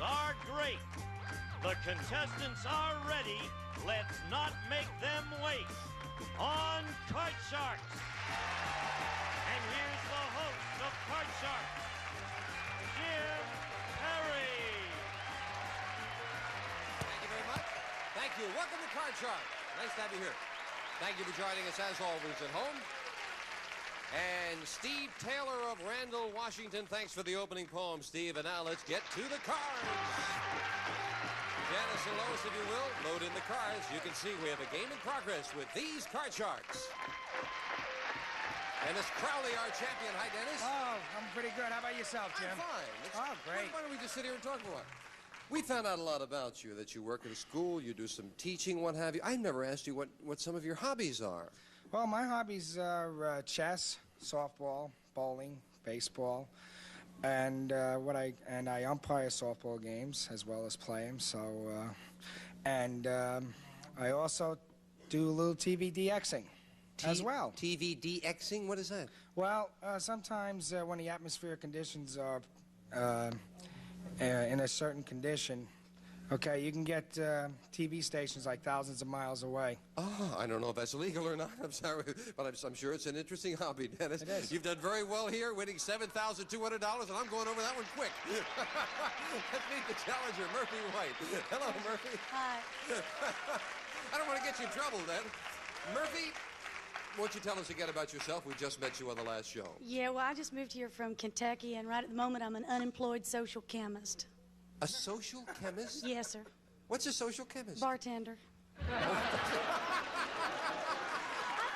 are great. The contestants are ready. Let's not make them wait. On Card Sharks. And here's the host of Card Sharks, Jim Perry. Thank you very much. Thank you. Welcome to Card Sharks. Nice to have you here. Thank you for joining us as always at home. And Steve Taylor of Randall, Washington. Thanks for the opening poem, Steve. And now let's get to the cards. Janice and Lois, if you will, load in the cards. You can see we have a game in progress with these Card Sharks. Dennis Crowley, our champion. Hi, Dennis. Oh, I'm pretty good. How about yourself, Jim? I'm fine. Oh, great. Why don't we just sit here and talk for a while? We found out a lot about you, that you work at a school, you do some teaching, what have you. I never asked you what some of your hobbies are. Well, my hobbies are chess, softball, bowling, baseball, and I umpire softball games as well as play them. So, I also do a little TV DXing as well. TV DXing? What is that? Well, sometimes when the atmospheric conditions are in a certain condition, okay, you can get TV stations like thousands of miles away. Oh, I don't know if that's legal or not. I'm sorry, but I'm sure it's an interesting hobby, Dennis. It is. You've done very well here, winning $7,200, and I'm going over that one quick. Let's meet the challenger, Murphy White. Hello, Murphy. Hi. I don't want to get you in trouble, then. Murphy, won't you tell us again about yourself? We just met you on the last show. Yeah, well, I just moved here from Kentucky, and right at the moment, I'm an unemployed social chemist. A social chemist? Yes, sir. What's a social chemist? Bartender. I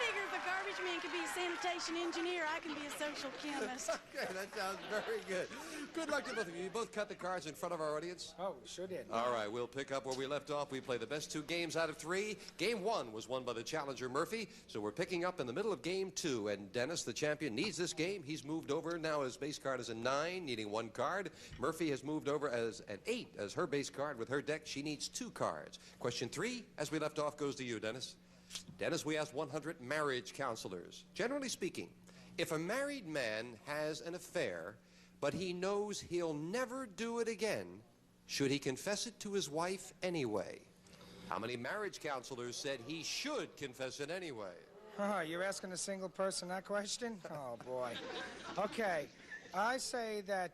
figure if a garbage man could be a sanitation engineer, I can be a social chemist. Okay, that sounds very good. Good luck to both of you. You both cut the cards in front of our audience? Oh, sure did. All right, we'll pick up where we left off. We play the best 2 games out of 3. Game 1 was won by the challenger, Murphy, so we're picking up in the middle of Game 2. And Dennis, the champion, needs this game. He's moved over. Now his base card is a 9, needing 1 card. Murphy has moved over as an 8 as her base card. With her deck, she needs 2 cards. Question 3, as we left off, goes to you, Dennis. Dennis, we asked 100 marriage counselors. Generally speaking, if a married man has an affair, but he knows he'll never do it again, should he confess it to his wife anyway? How many marriage counselors said he should confess it anyway? Oh, you're asking a single person that question? Oh, boy. Okay, I say that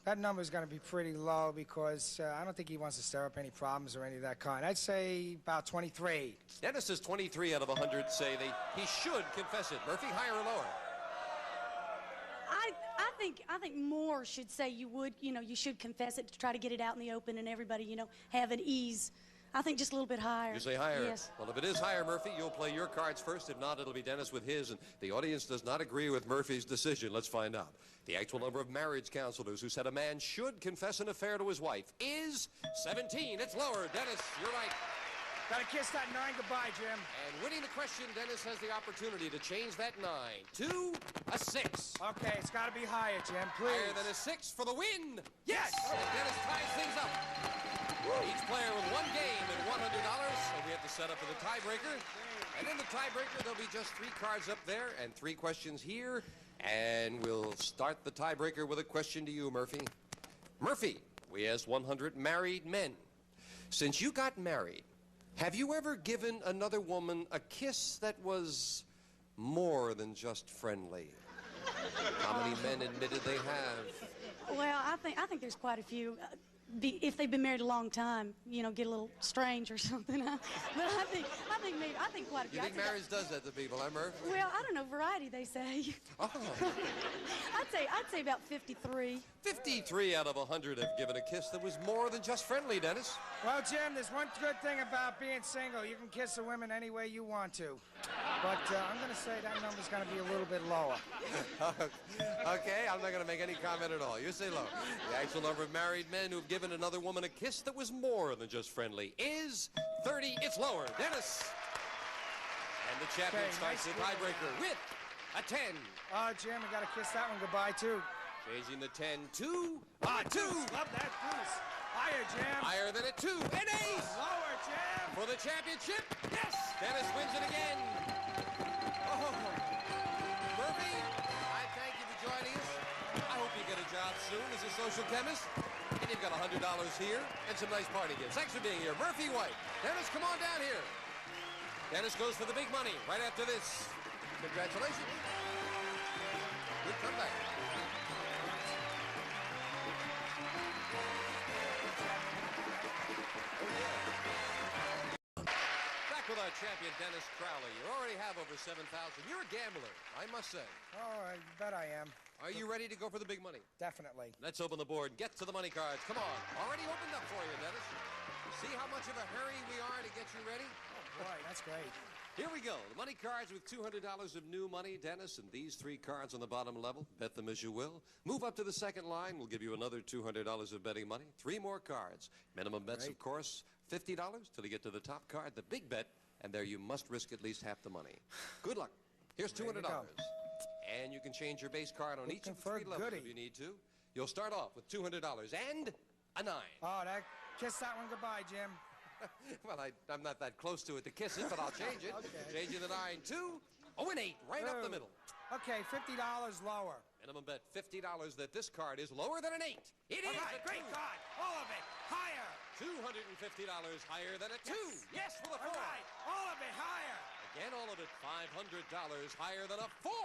that number's going to be pretty low because I don't think he wants to stir up any problems or any of that kind. I'd say about 23. Dennis says 23 out of 100 say he should confess it. Murphy, higher or lower? I think more should say you should confess it to try to get it out in the open and everybody, have an ease. I think just a little bit higher. You say higher? Yes. Well, if it is higher, Murphy, you'll play your cards first. If not, it'll be Dennis with his, and the audience does not agree with Murphy's decision. Let's find out. The actual number of marriage counselors who said a man should confess an affair to his wife is 17. It's lower. Dennis, you're right. Gotta kiss that 9 goodbye, Jim. And winning the question, Dennis has the opportunity to change that 9 to a 6. Okay, it's gotta be higher, Jim, please. Higher than a 6 for the win. Yes! And Dennis ties things up. Each player with 1 game and $100, so we have to set up for the tiebreaker. And in the tiebreaker, there'll be just 3 cards up there and 3 questions here. And we'll start the tiebreaker with a question to you, Murphy. Murphy, we asked 100 married men. Since you got married, have you ever given another woman a kiss that was more than just friendly? How many men admitted they have? Well, I think there's quite a few. If they've been married a long time, get a little strange or something. But I think quite a few. You think marriage does that to people, huh, Murph? Well, I don't know. Variety, they say. Oh. I'd say about 53. 53 out of 100 have given a kiss that was more than just friendly, Dennis. Well, Jim, there's one good thing about being single. You can kiss a woman any way you want to. But I'm going to say that number's going to be a little bit lower. Okay, I'm not going to make any comment at all. You say low. The actual number of married men who've given another woman a kiss that was more than just friendly is 30. It's lower. Dennis. And the champion starts the tiebreaker with a 10. Oh, Jim, we got to kiss that one goodbye, too. Changing the 10 to a 2. Love that deuce. Higher, Jim. Higher than a 2. An ace. Lower, Jim. For the championship. Yes. Dennis wins it again. Oh. Murphy, I thank you for joining us. I hope you get a job soon as a social chemist. If And you've got $100 here and some nice party gifts. Thanks for being here. Murphy White. Dennis, come on down here. Dennis goes for the big money right after this. Congratulations. Good comeback. Back with our champion, Dennis Crowley. You already have over 7,000. You're a gambler, I must say. Oh, I bet I am. Are you ready to go for the big money? Definitely. Let's open the board. Get to the money cards. Come on. Already opened up for you, Dennis. See how much of a hurry we are to get you ready? Oh, boy, that's great. Here we go. The money cards with $200 of new money, Dennis, and these 3 cards on the bottom level. Bet them as you will. Move up to the second line. We'll give you another $200 of betting money. 3 more cards. Minimum bets, Great. of course, $50 till you get to the top card, the big bet, and there you must risk at least half the money. Good luck. Here's $200. And you can change your base card on each of the 3 levels if you need to. You'll start off with $200 and a 9. Oh, kiss that one goodbye, Jim. Well, I'm not that close to it to kiss it, but I'll change it. Okay. Changing the 9 to an 8, right up the middle. Okay, $50 lower. Minimum bet $50 that this card is lower than an 8. It is a Great 2. card. All of it. Higher. $250 higher than a 2. Yes, with a 4. All right. All of it higher. Again, all of it $500 higher than a 4.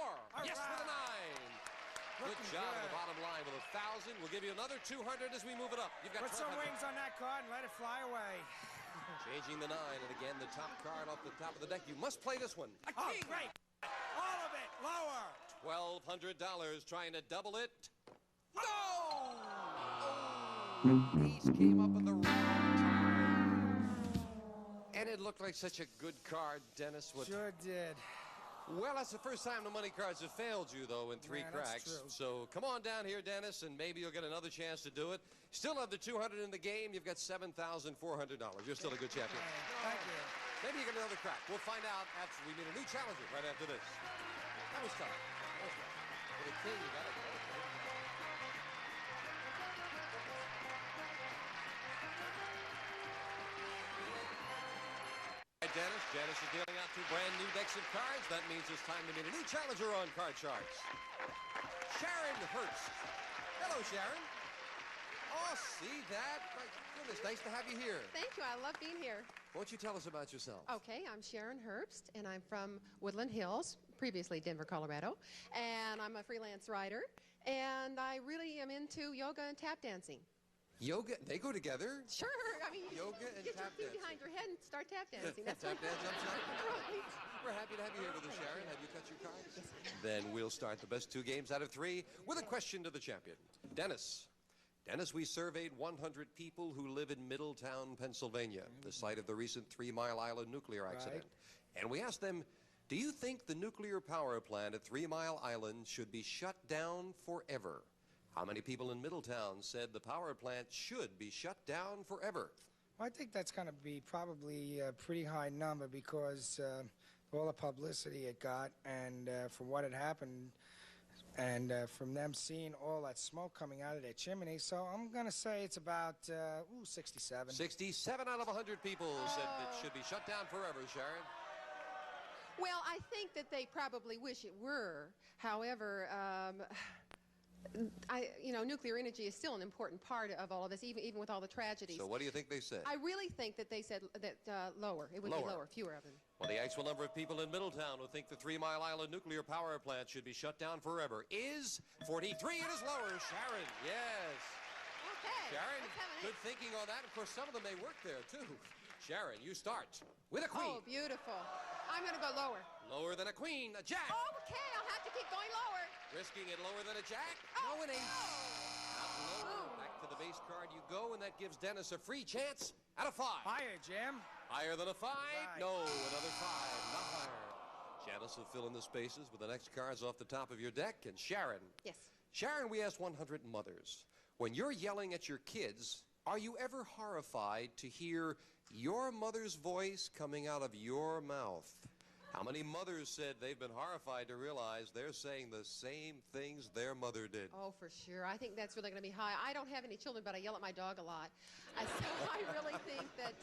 Yes, with a 9. Good Looking job on good. the bottom line with 1,000. We'll give you another 200 as we move it up. You've got Put some 1,200. wings on that card and let it fly away. Changing the 9, and again, the top card off the top of the deck. You must play this one. A Oh, king. great. All of it lower. $1,200 trying to double it. No! Oh, ace came up in the wrong time. And it looked like such a good card, Dennis. Sure did. Well, that's the first time the money cards have failed you, though, in 3 Yeah, that's cracks. true. So come on down here, Dennis, and maybe you'll get another chance to do it. Still have the 200 in the game. You've got $7,400. You're still a good champion. Thank you. Maybe you get another crack. We'll find out after we meet a new challenger right after this. That was tough. That was tough. For the king, you got it. Dennis. Janice is dealing out 2 brand new decks of cards. That means it's time to meet a new challenger on Card Sharks. Sharon Hurst. Hello, Sharon. Oh, see that? My goodness, nice to have you here. Thank you. I love being here. Won't you tell us about yourself? Okay, I'm Sharon Herbst, and I'm from Woodland Hills, previously Denver, Colorado. And I'm a freelance writer, and I really am into yoga and tap dancing. Yoga, they go together? Sure. I mean, Yoga and get tap your feet dancing. behind your head and start tap dancing. That's Tap what- dance, I'm sorry. Right. We're happy to have you here with us, Sharon. Have you cut your cards? Then we'll start the best 2 games out of 3 with a question to the champion. Dennis. Dennis, we surveyed 100 people who live in Middletown, Pennsylvania, the site of the recent 3 Mile Island nuclear accident. And we asked them, do you think the nuclear power plant at 3 Mile Island should be shut down forever? How many people in Middletown said the power plant should be shut down forever? Well, I think that's going to be probably a pretty high number because all the publicity it got and from what had happened and from them seeing all that smoke coming out of their chimney. So I'm going to say it's about 67. 67 out of 100 people said it should be shut down forever, Sharon. Well, I think that they probably wish it were. However, nuclear energy is still an important part of all of this, even with all the tragedies. So what do you think they said? I really think that they said that lower. It would be lower, fewer of them. Well, the actual number of people in Middletown who think the 3 Mile Island nuclear power plant should be shut down forever is 43. It is lower. Sharon, yes. Okay. Sharon, let's have an good thinking on that. Of course, some of them may work there, too. Sharon, you start with a queen. Oh, beautiful. I'm going to go lower. Lower than a queen, a jack. Okay, I'll have to keep going lower. Risking it lower than a jack. Oh, no, an 8. Not lower. Back to the base card you go, and that gives Dennis a free chance at a 5. Higher, Jim. Higher than a 5? Right. No, another 5. Not higher. Janice will fill in the spaces with the next cards off the top of your deck. And Sharon. Yes. Sharon, we asked 100 mothers. When you're yelling at your kids, are you ever horrified to hear your mother's voice coming out of your mouth? How many mothers said they've been horrified to realize they're saying the same things their mother did? Oh, for sure. I think that's really going to be high. I don't have any children, but I yell at my dog a lot. So I really think that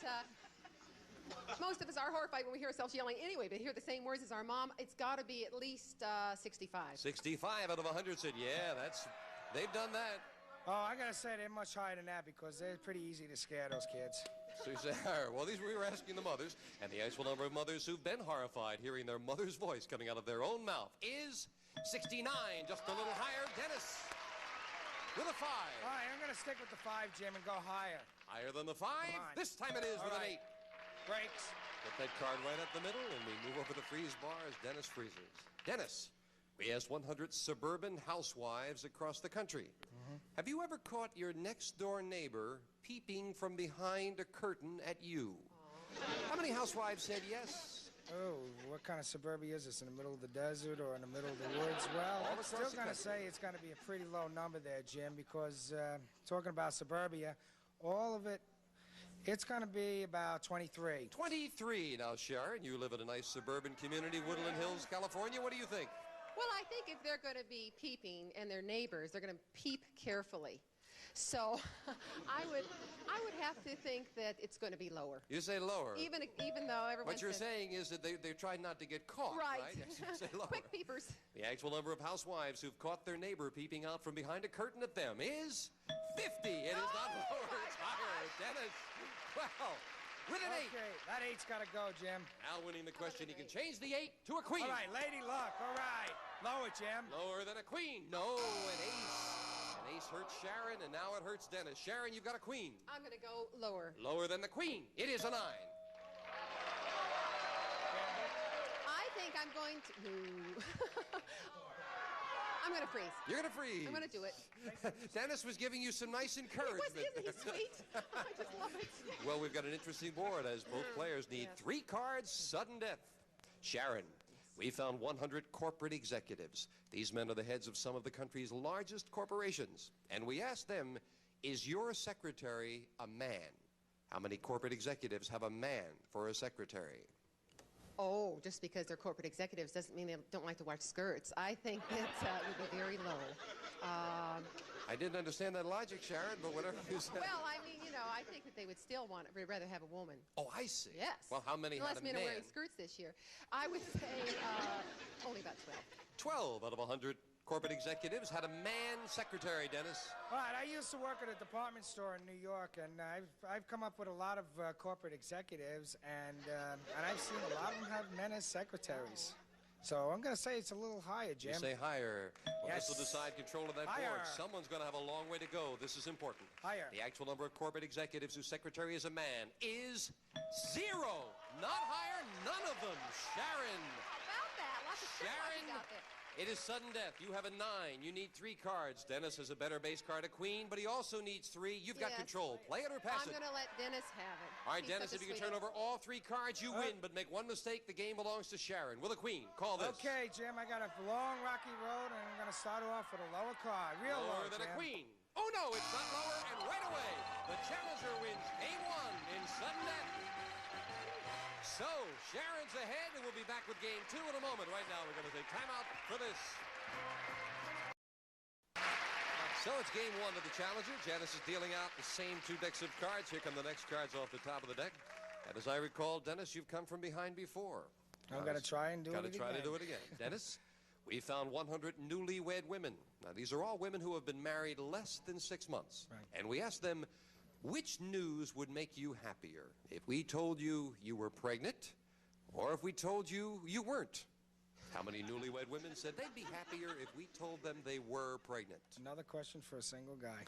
most of us are horrified when we hear ourselves yelling anyway, but hear the same words as our mom. It's got to be at least 65. 65 out of 100 said, yeah, they've done that. Oh, I gotta say they're much higher than that because they're pretty easy to scare, those kids. So you say, well, we were asking the mothers, and the actual number of mothers who've been horrified hearing their mother's voice coming out of their own mouth is 69, just a little higher. Dennis with a 5. All right, I'm gonna stick with the 5, Jim, and go higher. Higher than the 5. Come on. This time it is with an 8. Breaks. Put that card right up the middle, and we move over the freeze bar as Dennis freezes. Dennis, we asked 100 suburban housewives across the country. Have you ever caught your next-door neighbor peeping from behind a curtain at you? How many housewives said yes? Oh, what kind of suburbia is this? In the middle of the desert or in the middle of the woods? Well, I'm still gonna say it's gonna be a pretty low number there, Jim, because talking about suburbia, all of it, it's gonna be about 23. 23. Now, Sharon, you live in a nice suburban community, Woodland Hills, California. What do you think? Well, I think if they're going to be peeping and they're neighbors, they're going to peep carefully. So I would have to think that it's going to be lower. You say lower. Even though everyone. What you're saying is that they try not to get caught, right? Yes, you say lower. Quick peepers. The actual number of housewives who've caught their neighbor peeping out from behind a curtain at them is 50. It is not lower. It's higher. Dennis, well, with an 8. Okay, that 8's gotta go, Jim. Now winning the question, he can change the 8 to a queen. All right, lady luck. All right. Lower, Jim. Lower than a queen. No, an ace. An ace hurts Sharon, and now it hurts Dennis. Sharon, you've got a queen. I'm going to go lower. Lower than the queen. It is a 9. I think I'm going to. I'm going to freeze. You're going to freeze. I'm going to do it. Dennis was giving you some nice encouragement. Isn't he sweet? I just love it. Well, we've got an interesting board as both players need 3 cards, sudden death. Sharon, we found 100 corporate executives. These men are the heads of some of the country's largest corporations. And we asked them, is your secretary a man? How many corporate executives have a man for a secretary? Oh, just because they're corporate executives doesn't mean they don't like to watch skirts. I think that would be very low. I didn't understand that logic, Sharon, but whatever you said. Well, I mean, I think that they would still rather have a woman. Oh, I see. Yes. Well, how many Unless had a men man? are wearing skirts this year. I would say only about 12. 12 out of 100 corporate executives had a man secretary, Dennis. All right, I used to work at a department store in New York, and I've come up with a lot of corporate executives, and I've seen a lot of them have men as secretaries. So I'm going to say it's a little higher, Jim. You say higher. Well, Yes. this will decide control of that Higher. board. Someone's going to have a long way to go. This is important. Higher. The actual number of corporate executives whose secretary is a man is 0. Not higher, none of them. Sharon. How about that? Lots of Sharon. out there. It is sudden death. You have a 9. You need 3 cards. Dennis has a better base card, a queen, but he also needs 3. You've got Yes. control. Play it or pass I'm it. going to let Dennis have it. All right, He's Dennis, such if a you can turn sweetie. over all 3 cards, you win, but make one mistake, the game belongs to Sharon. With a queen, call this. Okay, Jim, I got a long, rocky road, and I'm going to start off with a lower card. Real Lower low, than a Jim. queen. Oh, no, it's not lower, and right away, the challenger wins game 1 in sudden death. So, Sharon's ahead, and we'll be back with game 2 in a moment. Right now, we're going to take time out for this. So it's game 1 of the challenger. Janice is dealing out the same 2 decks of cards. Here come the next cards off the top of the deck. And as I recall, Dennis, you've come from behind before. I'm going to try and do it again. Got to try to do it again. Dennis, we found 100 newlywed women. Now, these are all women who have been married less than 6 months. Right. And we asked them, which news would make you happier? If we told you you were pregnant, or if we told you you weren't? How many newlywed women said they'd be happier if we told them they were pregnant? Another question for a single guy.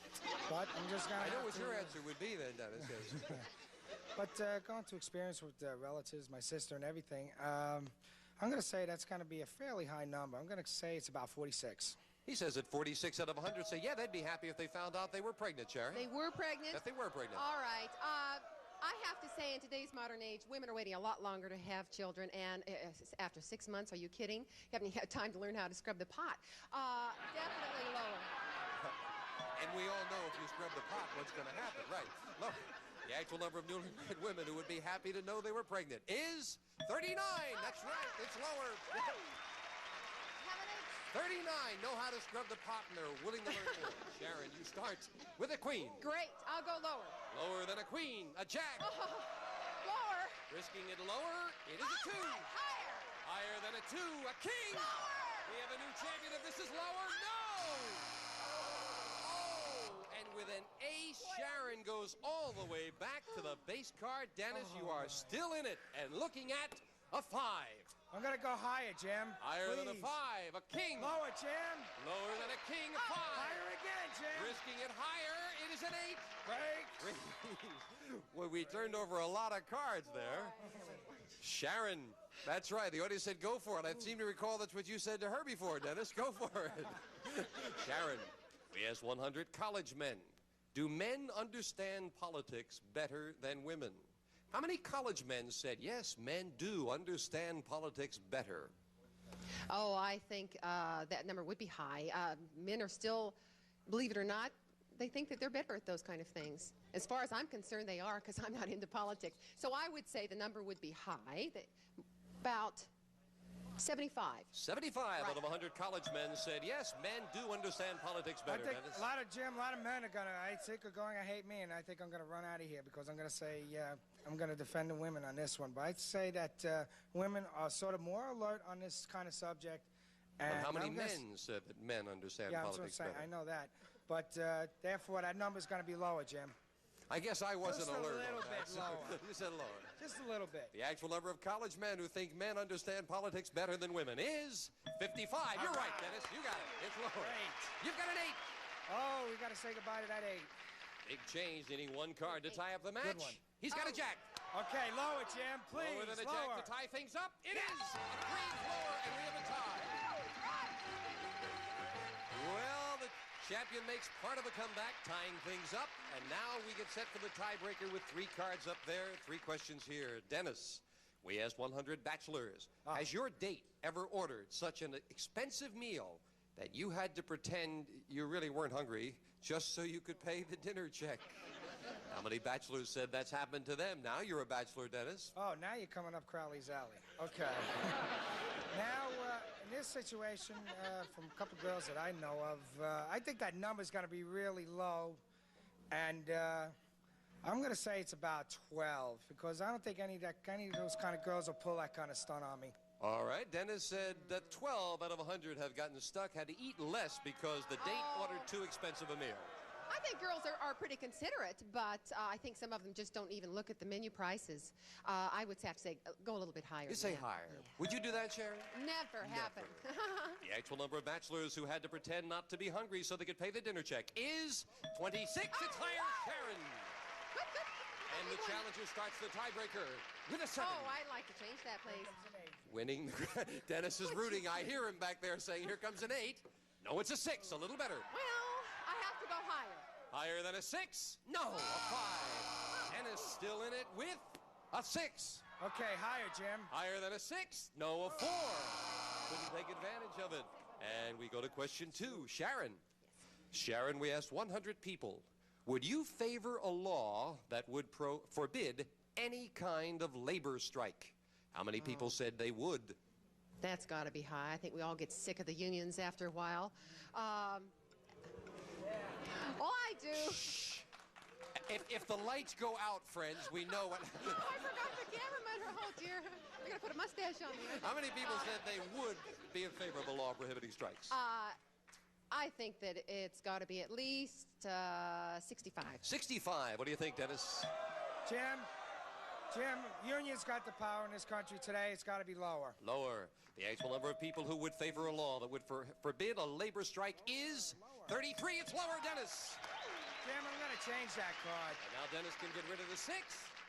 But I'm just going to... I know what your answer would be then, Dennis. Yes. But going to experience with relatives, my sister and everything, I'm going to say that's going to be a fairly high number. I'm going to say it's about 46. He says that 46 out of 100 say, yeah, they'd be happy if they found out they were pregnant, Sharon. They were pregnant? That they were pregnant. All right. I have to say, in today's modern age, women are waiting a lot longer to have children, and after 6 months, are you kidding? You haven't had time to learn how to scrub the pot. Definitely lower. And we all know if you scrub the pot, what's going to happen, right? Look, the actual number of newlywed women who would be happy to know they were pregnant is 39. That's right. It's lower. Have an 39 know how to scrub the pot and they're willing to learn more. Sharon, you start with a queen. Great. I'll go lower. Lower than a queen. A jack. Lower. Risking it lower. It is a 2. Higher. Higher than a 2. A king. Lower. We have a new champion. If this is lower, no. Oh, with an ace. Sharon goes all the way back to the base card. Dennis, you are still in it and looking at a 5. I'm going to go higher, Jim. Higher than a Please. 5. A king. Lower, Jim. Lower than a king. A 5. Higher again, Jim. Risking it higher. It is an 8. Break. Well, we turned over a lot of cards there. Sharon, that's right. The audience said go for it. I seem to recall that's what you said to her before, Dennis. Go for it. Sharon, we asked 100 college men. Do men understand politics better than women? How many college men said, yes, men do understand politics better? Oh, I think that number would be high. Men are still, believe it or not, they think that they're better at those kind of things. As far as I'm concerned, they are, because I'm not into politics. So I would say the number would be high, about 75. 75 out of 100 college men said, yes, men do understand politics better. I think Dennis. a lot of men are going to, I think, are going to hate me, and I think I'm going to run out of here because I'm going to say, I'm going to defend the women on this one. But I'd say that women are sort of more alert on this kind of subject. And But how many men said that men understand politics better? I know that. But therefore, that number's going to be lower, Jim. I guess I wasn't Just a alert. little on that. bit lower. You said lower. Just a little bit. The actual number of college men who think men understand politics better than women is 55. You're right, Dennis. You got it. It's lower. Great. You've got an 8. Oh, we got to say goodbye to that 8. Big change, needing one card to tie up the match. Good one. He's got a jack. Okay, lower, Jim, please. Lower than a jack to tie things up. It is a 3 lower, and we have a tie. Well, the champion makes part of a comeback, tying things up, and now we get set for the tiebreaker with 3 cards up there, 3 questions here. Dennis, we asked 100 bachelors, has your date ever ordered such an expensive meal that you had to pretend you really weren't hungry just so you could pay the dinner check? How many bachelors said that's happened to them? Now you're a bachelor, Dennis. Oh, now you're coming up Crowley's alley. Okay. Now, in this situation, from a couple girls that I know of, I think that number's going to be really low. And I'm going to say it's about 12, because I don't think any of those kind of girls will pull that kind of stunt on me. All right, Dennis said that 12 out of 100 have gotten stuck, had to eat less because the date ordered too expensive a meal. I think girls are pretty considerate, but I think some of them just don't even look at the menu prices. I would have to say go a little bit higher. You say than that. higher. Yeah. Would you do that, Sharon? Never happen. The actual number of bachelors who had to pretend not to be hungry so they could pay the dinner check is 26. It's higher, Sharon. Good. And the challenger starts the tiebreaker with a 7. Oh, I'd like to change that, please. Winning. Dennis is rooting. I hear him back there saying, here comes an 8. No, it's a 6. A little better. Well, I have to go higher. Higher than a 6? No, a 5. Dennis still in it with a 6. Okay, higher, Jim. Higher than a 6? No, a 4. Couldn't take advantage of it. And we go to question 2. Sharon. Sharon, we asked 100 people, would you favor a law that would forbid any kind of labor strike? How many people said they would? That's got to be high. I think we all get sick of the unions after a while. All I do... If the lights go out, friends, we know what... Oh, I forgot the cameraman. Oh, dear. We're going to put a mustache on me. How many people said they would be in favor of a law prohibiting strikes? I think that it's got to be at least 65. 65. What do you think, Dennis? Jim, unions got the power in this country today. It's got to be lower. Lower. The actual number of people who would favor a law that would forbid a labor strike is 33. It's lower, Dennis. Jim, I'm going to change that card. And now Dennis can get rid of the 6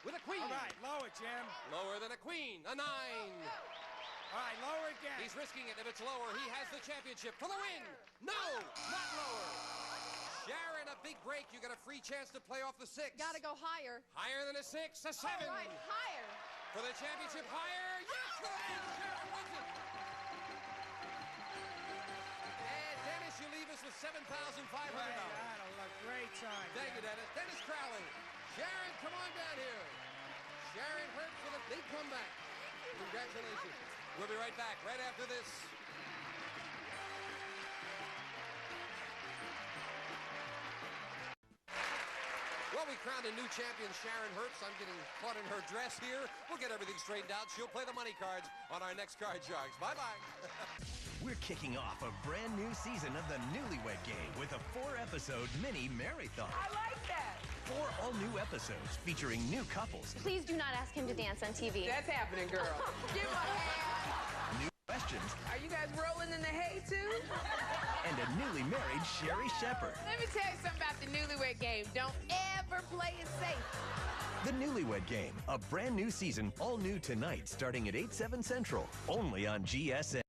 with a queen. All right, lower, Jim. Lower than a queen. A 9. All right, lower again. He's risking it. If it's lower, he has the championship for the win. No, not lower. Sharon, a big break. You got a free chance to play off the 6. Got to go higher. Higher than a 6, a 7. All right, higher. For the championship, higher. Yes, the win. Sharon wins it. And Dennis, you leave us with $7,500. I had a great time. Thank you, Dennis. Dennis Crowley. Sharon, come on down here. Sharon Hurts with a big comeback. Congratulations. We'll be right back right after this. Well, we we crowned a new champion, Sharon Herbst. I'm getting caught in her dress here. We'll get everything straightened out. She'll play the money cards on our next Card Sharks. Bye-bye. We're kicking off a brand new season of the Newlywed Game with a 4-episode mini marathon. I like that. 4 all-new episodes featuring new couples. Please do not ask him to dance on TV. That's happening, girl. Give my hand. New questions. Are you guys rolling in the hay, too? And a newly married Sherry Shepherd. Let me tell you something about the Newlywed Game. Don't ever play it safe. The Newlywed Game, a brand new season, all new tonight, starting at 8/7 Central, only on GSN.